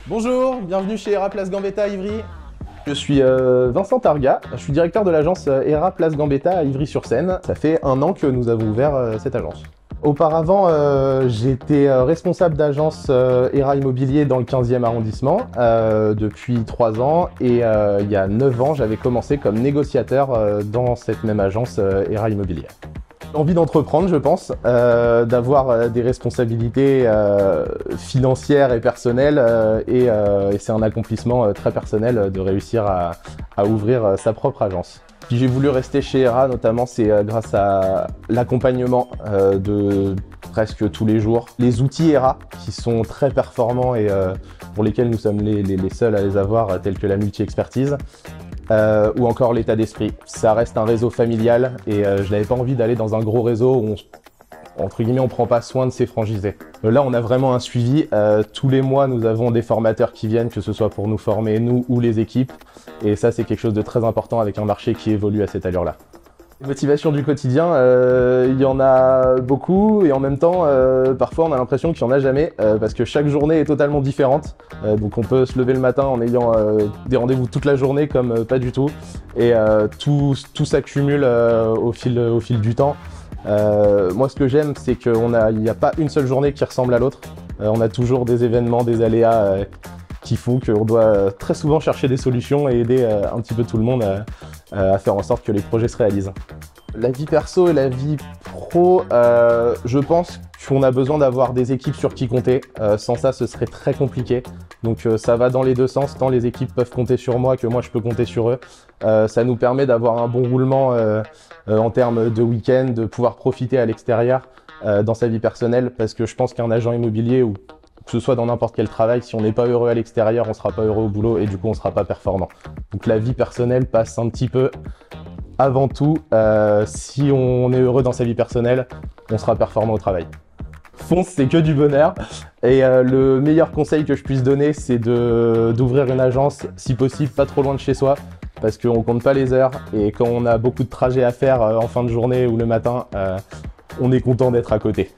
Bonjour, bienvenue chez ERA Place Gambetta à Ivry. Je suis Vincent Targa, je suis directeur de l'agence ERA Place Gambetta à Ivry-sur-Seine. Ça fait 1 an que nous avons ouvert cette agence. Auparavant, j'étais responsable d'agence ERA Immobilier dans le 15e arrondissement depuis 3 ans et il y a 9 ans, j'avais commencé comme négociateur dans cette même agence ERA Immobilier. Envie d'entreprendre, je pense, d'avoir des responsabilités financières et personnelles et c'est un accomplissement très personnel de réussir à ouvrir sa propre agence. Si j'ai voulu rester chez ERA, notamment, c'est grâce à l'accompagnement de presque tous les jours. Les outils ERA qui sont très performants et pour lesquels nous sommes les seuls à les avoir, tels que la multi-expertise. Ou encore l'état d'esprit. Ça reste un réseau familial et je n'avais pas envie d'aller dans un gros réseau où entre guillemets, on prend pas soin de ses franchisés. Là, on a vraiment un suivi. Tous les mois, nous avons des formateurs qui viennent, que ce soit pour nous former, nous ou les équipes. Et ça, c'est quelque chose de très important avec un marché qui évolue à cette allure-là. Les motivations du quotidien, il y en a beaucoup et en même temps, parfois on a l'impression qu'il n'y en a jamais parce que chaque journée est totalement différente. Donc on peut se lever le matin en ayant des rendez-vous toute la journée comme pas du tout. Et tout s'accumule au fil du temps. Moi ce que j'aime c'est qu'il n'y a pas une seule journée qui ressemble à l'autre. On a toujours des événements, des aléas qui font qu'on doit très souvent chercher des solutions et aider un petit peu tout le monde à faire en sorte que les projets se réalisent. La vie perso et la vie pro, je pense qu'on a besoin d'avoir des équipes sur qui compter. Sans ça, ce serait très compliqué. Donc ça va dans les deux sens, tant les équipes peuvent compter sur moi que moi je peux compter sur eux. Ça nous permet d'avoir un bon roulement en termes de week-end, de pouvoir profiter à l'extérieur dans sa vie personnelle, parce que je pense qu'un agent immobilier ou que ce soit dans n'importe quel travail, si on n'est pas heureux à l'extérieur, on ne sera pas heureux au boulot et du coup on ne sera pas performant. Donc la vie personnelle passe un petit peu avant tout. Si on est heureux dans sa vie personnelle, on sera performant au travail. Fonce, c'est que du bonheur. Et le meilleur conseil que je puisse donner, c'est d'ouvrir une agence, si possible pas trop loin de chez soi, parce qu'on ne compte pas les heures et quand on a beaucoup de trajets à faire en fin de journée ou le matin, on est content d'être à côté.